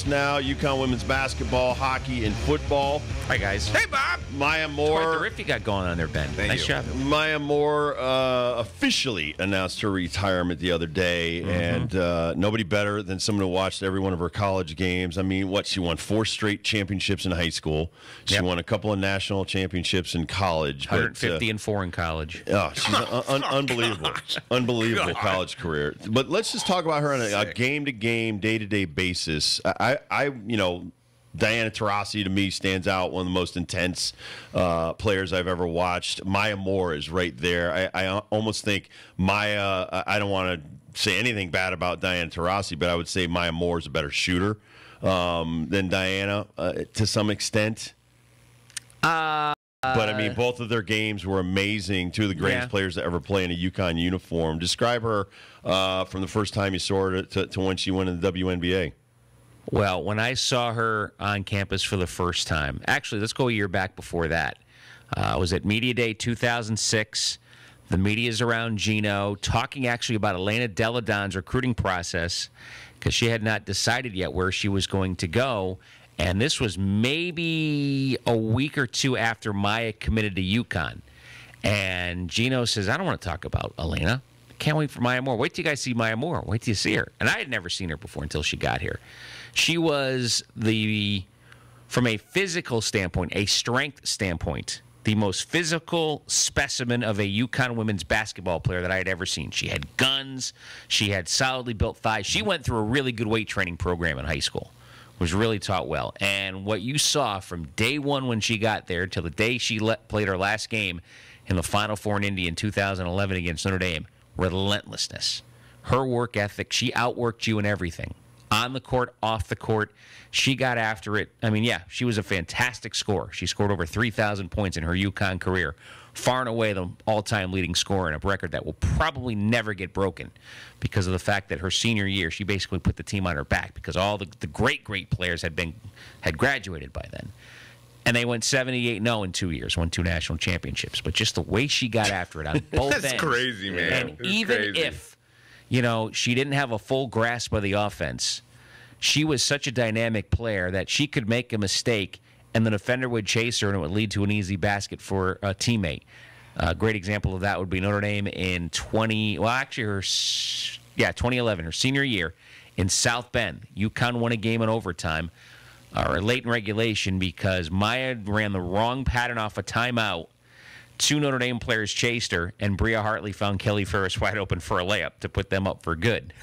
now. UConn women's basketball, hockey, and football. Hi, guys. Hey, Bob. Maya Quite the Moore. riff you got going on there, Ben. Nice job. Maya Moore officially announced her retirement the other day, and nobody better than someone who watched every one of her college games. I mean, she won 4 straight championships in high school. She won a couple of national championships in college. 150 and 4 in college. Oh, she's unbelievable. Unbelievable college career. But let's just talk about her on a game-to-game, day-to-day basis. Diana Taurasi, to me, stands out, one of the most intense players I've ever watched. Maya Moore is right there. I almost think Maya, I don't want to say anything bad about Diana Taurasi, but I would say Maya Moore is a better shooter than Diana to some extent. But, I mean, both of their games were amazing. Two of the greatest players to ever play in a UConn uniform. Describe her from the first time you saw her to when she went in the WNBA. Well, when I saw her on campus for the first time, actually, let's go a year back before that. I was at Media Day 2006. The media's around Gino, talking actually about Elena Deladon's recruiting process because she had not decided yet where she was going to go. And this was maybe a week or two after Maya committed to UConn. And Gino says, I don't want to talk about Elena. Can't wait for Maya Moore. Wait till you guys see Maya Moore. Wait till you see her. And I had never seen her before until she got here. She was from a physical standpoint, a strength standpoint, the most physical specimen of a UConn women's basketball player that I had ever seen. She had guns. She had solidly built thighs. She went through a really good weight training program in high school. Was really taught well. And what you saw from day one when she got there till the day she played her last game in the Final Four in Indy in 2011 against Notre Dame, relentlessness. Her work ethic, she outworked you in everything. On the court, off the court, she got after it. I mean, she was a fantastic scorer. She scored over 3,000 points in her UConn career. Far and away the all-time leading scorer, and a record that will probably never get broken because of the fact that her senior year, she basically put the team on her back because all the great players had graduated by then. And they went 78-0 in 2 years, won 2 national championships. But just the way she got after it on both ends. That's crazy, man. And even if, she didn't have a full grasp of the offense, she was such a dynamic player that she could make a mistake and the defender would chase her, and it would lead to an easy basket for a teammate. A great example of that would be Notre Dame in 2011, her senior year in South Bend. UConn won a game in overtime, or late in regulation, because Maya ran the wrong pattern off a timeout. 2 Notre Dame players chased her, and Bria Hartley found Kelly Ferris wide open for a layup to put them up for good.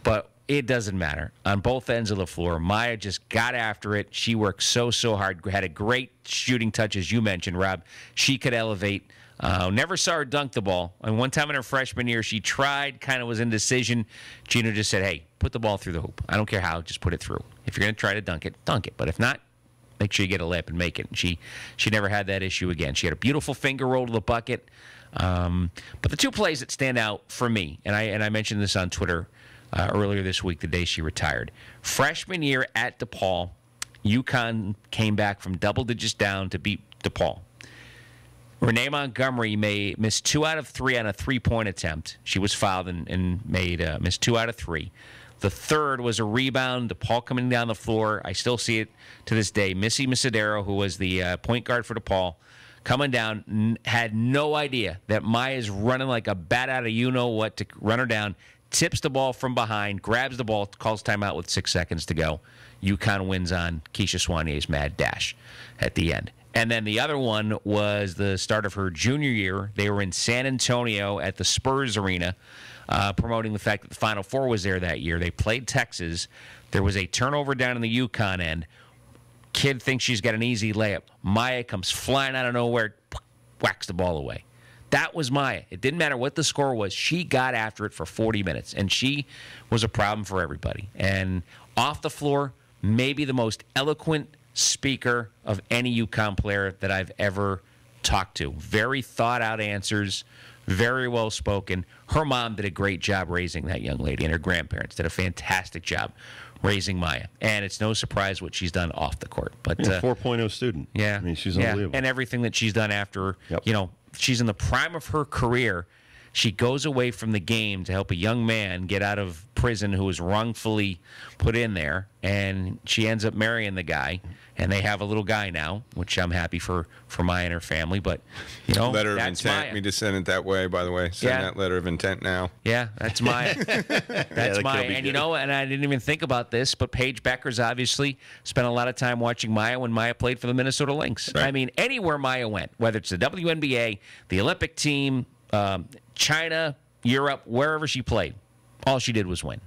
But it doesn't matter. On both ends of the floor, Maya just got after it. She worked so hard, had a great shooting touch, as you mentioned, Rob. She could elevate. Never saw her dunk the ball. And one time in her freshman year, she tried, kind of was indecision. Gino just said, hey, put the ball through the hoop. I don't care how, just put it through. If you're going to try to dunk it, dunk it. But if not, make sure you get a layup and make it. And she never had that issue again. She had a beautiful finger roll to the bucket. But the 2 plays that stand out for me, and I mentioned this on Twitter earlier this week, the day she retired. Freshman year at DePaul, UConn came back from double digits down to beat DePaul. Renee Montgomery missed 2 out of 3 on a 3-point attempt. She was fouled and missed 2 out of 3. The third was a rebound. DePaul coming down the floor. I still see it to this day. Missy Misadero, who was the point guard for DePaul, coming down, had no idea that Maya's running like a bat out of you-know-what to run her down, tips the ball from behind, grabs the ball, calls timeout with 6 seconds to go. UConn wins on Keisha Swanier's mad dash at the end. And then the other one was the start of her junior year. They were in San Antonio at the Spurs Arena, promoting the fact that the Final Four was there that year. They played Texas. There was a turnover down in the UConn end. Kid thinks she's got an easy layup. Maya comes flying out of nowhere, whacks the ball away. That was Maya. It didn't matter what the score was. She got after it for 40 minutes, and she was a problem for everybody. And off the floor, maybe the most eloquent speaker of any UConn player that I've ever talked to. Very thought-out answers, very well-spoken. Her mom did a great job raising that young lady, and her grandparents did a fantastic job raising Maya. And it's no surprise what she's done off the court. But 4.0 student. Yeah. I mean, she's unbelievable. And everything that she's done after, she's in the prime of her career. She goes away from the game to help a young man get out of prison who was wrongfully put in there, and she ends up marrying the guy, and they have a little guy now, which I'm happy for Maya and her family. But, letter of that's intent. Maya. We just send it that way, by the way. Send that letter of intent now. Yeah, that's Maya. That's Maya. And good. and I didn't even think about this, but Paige Beckers obviously spent a lot of time watching Maya when Maya played for the Minnesota Lynx. Right. I mean, anywhere Maya went, whether it's the WNBA, the Olympic team, China, Europe, wherever she played, all she did was win.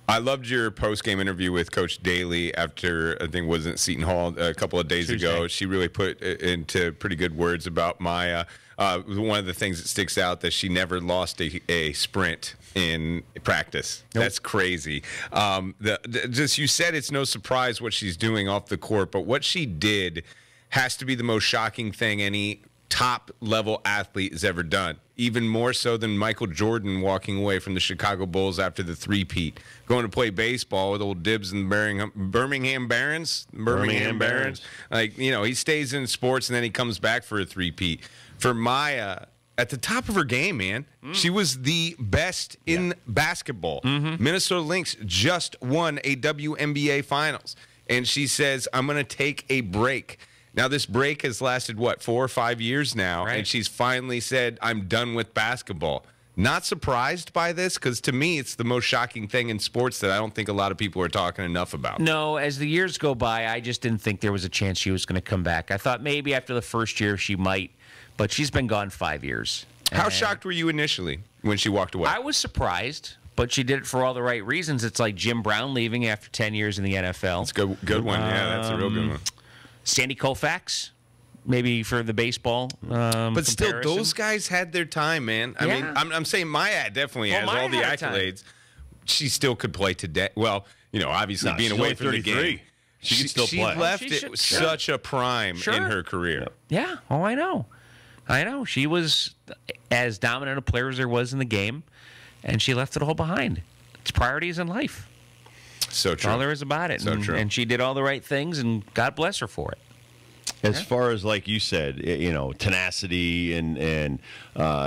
I loved your post-game interview with Coach Daly after, I think, wasn't Seton Hall a couple of days ago. She really put into pretty good words about Maya. One of the things that sticks out that she never lost a sprint in practice. Nope. That's crazy. Just you said it's no surprise what she's doing off the court, but what she did has to be the most shocking thing any top-level athlete has ever done. Even more so than Michael Jordan walking away from the Chicago Bulls after the three-peat, going to play baseball with old Dibs and Birmingham Barons. Like, he stays in sports and then he comes back for a three-peat. For Maya, at the top of her game, man, she was the best in basketball. Minnesota Lynx just won a WNBA Finals. And she says, I'm going to take a break. Now, this break has lasted, 4 or 5 years now, right. And she's finally said, I'm done with basketball. Not surprised by this, because to me, it's the most shocking thing in sports that I don't think a lot of people are talking enough about. No, as the years go by, I just didn't think there was a chance she was going to come back. I thought maybe after the first year she might, but she's been gone 5 years. How shocked were you initially when she walked away? I was surprised, but she did it for all the right reasons. It's like Jim Brown leaving after 10 years in the NFL. That's a good one. Yeah, that's a real good one. Sandy Koufax, maybe for the baseball but still, comparison. those guys had their time, man. I mean, I'm saying Maya definitely has Maya all the had her accolades. She still could play today. Well, obviously being away from the game. She can still play. She left it such a prime in her career. Yeah. Oh, I know. She was as dominant a player as there was in the game, and she left it all behind. It's priorities in life. So true. That's all there is about it. So true. And she did all the right things, and God bless her for it. As far as, like you said, tenacity and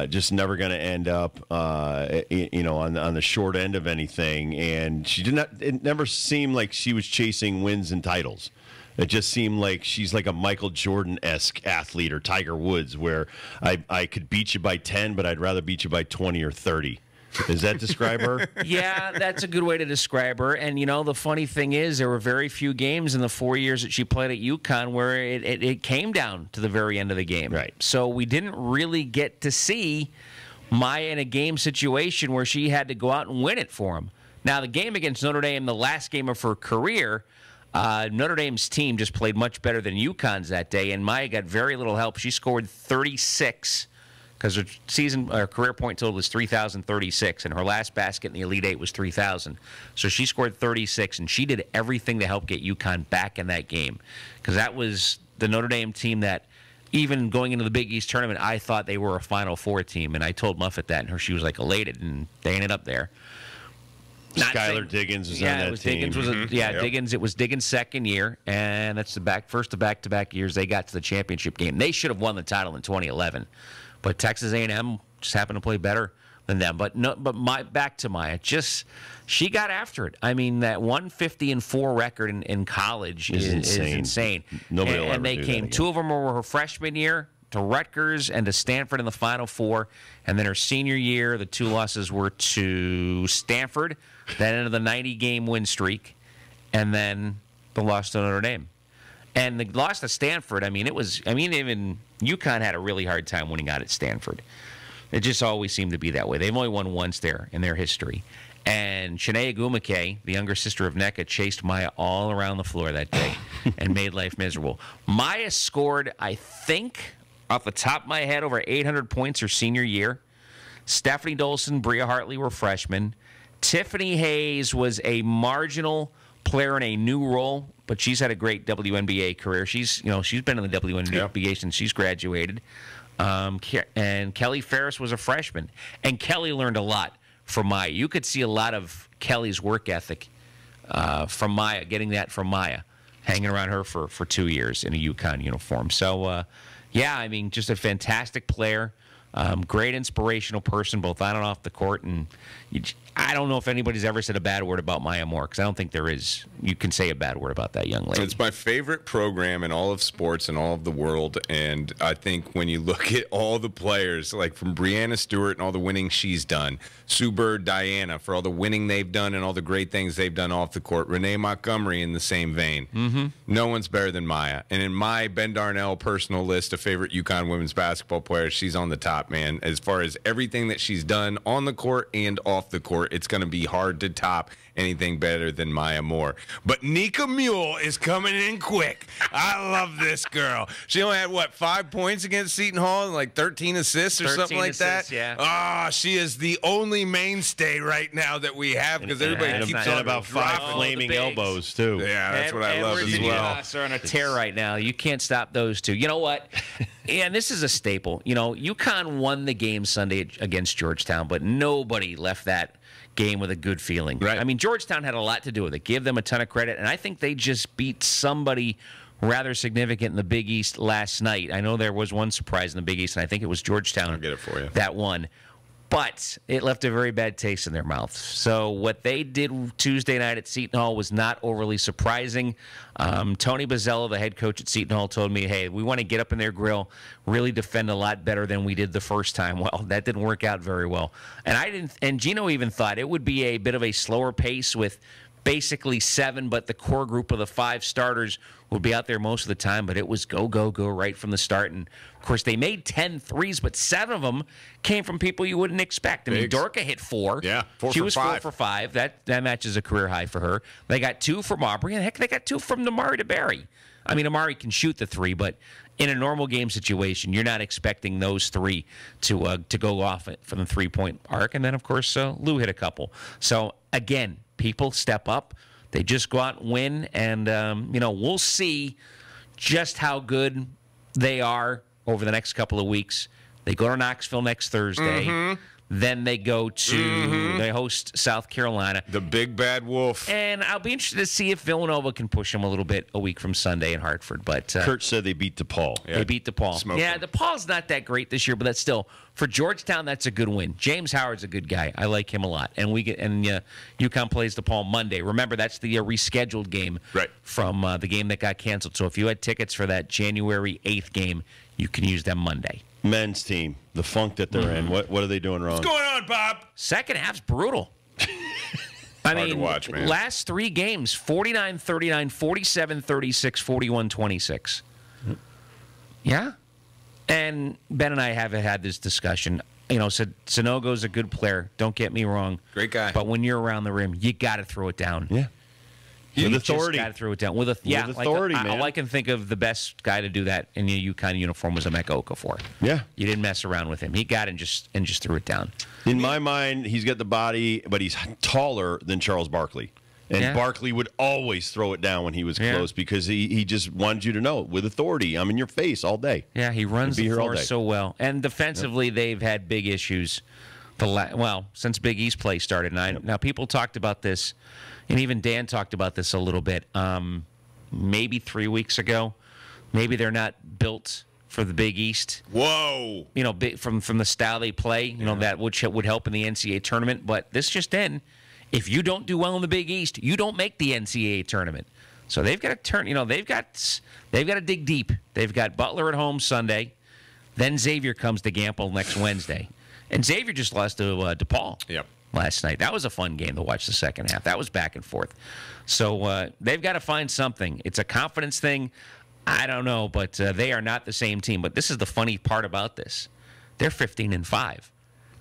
just never going to end up, on the short end of anything. And she did not. It never seemed like she was chasing wins and titles. It just seemed like she's like a Michael Jordan-esque athlete or Tiger Woods, where I could beat you by 10, but I'd rather beat you by 20 or 30. Does that describe her? Yeah, that's a good way to describe her. And, the funny thing is there were very few games in the 4 years that she played at UConn where it came down to the very end of the game. Right. So we didn't really get to see Maya in a game situation where she had to go out and win it for him. Now, the game against Notre Dame, the last game of her career, Notre Dame's team just played much better than UConn's that day, and Maya got very little help. She scored 36 because her career point total was 3,036, and her last basket in the Elite Eight was 3,000. So she scored 36, and she did everything to help get UConn back in that game, because that was the Notre Dame team that, even going into the Big East tournament, I thought they were a Final Four team, and I told Muffet that, and she was like elated, and they ended up there. Skylar Diggins was on that team. Diggins. It was Diggins' second year, and that's first of back-to-back years they got to the championship game. They should have won the title in 2011, but Texas A&M just happened to play better than them. But back to Maya, she got after it. I mean, that 150-4 record in college is insane. Nobody will ever and they do came. that again. Two of them were her freshman year, to Rutgers and to Stanford in the Final Four, and then her senior year, the two losses were to Stanford. That ended the 90-game win streak, and then the loss to Notre Dame. And the loss to Stanford, even UConn had a really hard time winning out at Stanford. It just always seemed to be that way. They've only won once there in their history. And Shanae Agumake, the younger sister of Nneka, chased Maya all around the floor that day and made life miserable. Maya scored, I think, off the top of my head, over 800 points her senior year. Stephanie Dolson, Bria Hartley were freshmen. Tiffany Hayes was a marginal player in a new role, but she's had a great WNBA career. She's been in the WNBA since she's graduated. And Kelly Ferris was a freshman. And Kelly learned a lot from Maya. You could see a lot of Kelly's work ethic from Maya, getting that from Maya, hanging around her for 2 years in a UConn uniform. So, just a fantastic player. Great inspirational person, both on and off the court. And I don't know if anybody's ever said a bad word about Maya Moore, because I don't think there is. You can say a bad word about that young lady. It's my favorite program in all of sports and all of the world. And I think when you look at all the players, like from Breanna Stewart and all the winning she's done, Sue Bird, Diana, for all the winning they've done and all the great things they've done off the court, Renee Montgomery in the same vein. Mm-hmm. No one's better than Maya. And in my Ben Darnell personal list of favorite UConn women's basketball players, she's on the top, man. As far as everything that she's done on the court and off the court, it's going to be hard to top anything better than Maya Moore. But Nika Mule is coming in quick. I love this girl. She only had, 5 points against Seton Hall and like 13 assists or something like that? Yeah. Ah, she is the only mainstay right now that we have, because everybody keeps on about 5 flaming elbows, too. Yeah, that's what I love as well. Are on a tear right now. You can't stop those two. You know what? And this is a staple. UConn won the game Sunday against Georgetown, but nobody left that game with a good feeling. Right. I mean, Georgetown had a lot to do with it. Give them a ton of credit, and I think they just beat somebody rather significant in the Big East last night. I know there was one surprise in the Big East, and I think it was Georgetown. I'll get it for you. That won. But it left a very bad taste in their mouth. So what they did Tuesday night at Seton Hall was not overly surprising. Tony Bozzello, the head coach at Seton Hall, told me, hey, we want to get up in their grill, really defend a lot better than we did the first time. Well, that didn't work out very well. And Gino even thought it would be a bit of a slower pace with basically 7, but the core group of the 5 starters would be out there most of the time, but it was go, go, go right from the start. And, of course, they made 10 threes, but 7 of them came from people you wouldn't expect. I mean, Dorka hit 4. Yeah, 4 she for was 5. 4 for 5. That matches a career high for her. They got 2 from Aubrey, and heck, they got 2 from Amari DeBerry. I mean, Amari can shoot the 3, but in a normal game situation, you're not expecting those 3 to go off from the 3-point arc. And then, of course, Lou hit a couple. So, again, people step up. They just go out and win, and, we'll see just how good they are over the next couple of weeks. They go to Knoxville next Thursday. Mm-hmm. Then they go to, they host South Carolina. The big bad wolf. And I'll be interested to see if Villanova can push them a little bit a week from Sunday in Hartford. But Kurt said they beat DePaul. They beat DePaul. Smoked them. DePaul's not that great this year, but that's still, for Georgetown, that's a good win. James Howard's a good guy. I like him a lot. And UConn plays DePaul Monday. Remember, that's the rescheduled game from the game that got canceled. So if you had tickets for that January 8th game, you can use them Monday. Men's team, the funk that they're in. What are they doing wrong? What's going on, Bob? Second half's brutal. I mean, to watch, man. Last 3 games, 49-39, 47-36, 41-26. Yeah. And Ben and I have had this discussion. Sanogo's a good player. Don't get me wrong. Great guy. But when you're around the rim, you got to throw it down. Yeah. You with authority. Got to throw it down. With authority, man. All I can think of the best guy to do that in the UConn uniform was Emeka Okafor. Yeah. You didn't mess around with him. He got it and just threw it down. In my mind, he's got the body, but he's taller than Charles Barkley. And Barkley would always throw it down when he was close because he just wanted you to know, with authority, I'm in your face all day. Yeah, he runs the floor so well. And defensively, they've had big issues since Big East play started. Now, people talked about this, and even Dan talked about this a little bit, maybe 3 weeks ago. Maybe they're not built for the Big East. Whoa. From the style they play, that would help in the NCAA tournament. But this just in. If you don't do well in the Big East, you don't make the NCAA tournament. So they've got to turn. They've got to dig deep. They've got Butler at home Sunday, then Xavier comes to Gamble next Wednesday, and Xavier just lost to DePaul. Yep. Last night. That was a fun game to watch the second half. That was back and forth. So they've got to find something. It's a confidence thing. I don't know, but they are not the same team. But this is the funny part about this. They're 15-5.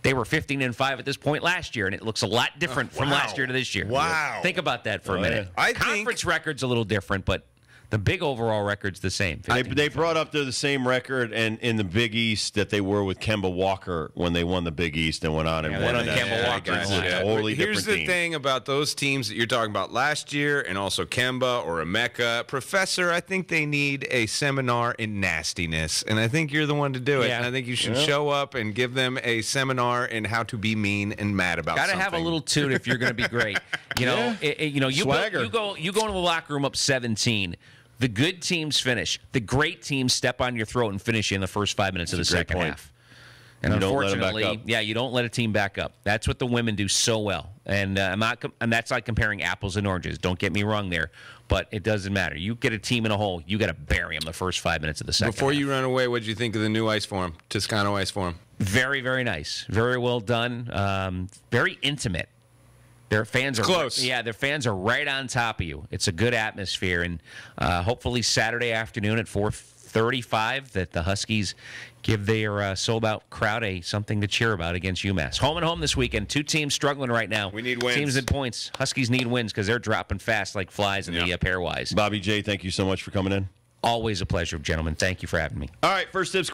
They were 15-5 at this point last year, and it looks a lot different from last year to this year. Wow. Think about that for a minute. Yeah. Conference record's a little different, but the big overall record's the same. They brought up the same record and in the Big East that they were with Kemba Walker when they won the Big East and went on and won. Kemba Walker. It's a totally Here's different the team. thing about those teams that you're talking about last year and also Kemba or Emeka. Professor, I think they need a seminar in nastiness, and I think you're the one to do it. Yeah. And I think you should show up and give them a seminar in how to be mean and mad about something. Got to have a little toot if you're going to be great. You go into the locker room up 17. The good teams finish. The great teams step on your throat and finish you in the first 5 minutes of the second half. And you don't let them back unfortunately, up. you don't let a team back up. That's what the women do so well. And and that's like comparing apples and oranges. Don't get me wrong there, but it doesn't matter. You get a team in a hole, you got to bury them the first 5 minutes of the second. Before half. you run away, what did you think of the new ice form, Toscano ice form? Very, very nice. Very well done. Very intimate. Their fans are close. Yeah, their fans are right on top of you. It's a good atmosphere, and hopefully Saturday afternoon at 4:35 that the Huskies give their sold-out crowd something to cheer about against UMass. Home and home this weekend. Two teams struggling right now. We need wins. Teams in points. Huskies need wins because they're dropping fast like flies in the pairwise. Bobby J, thank you so much for coming in. Always a pleasure, gentlemen. Thank you for having me. All right, first tips.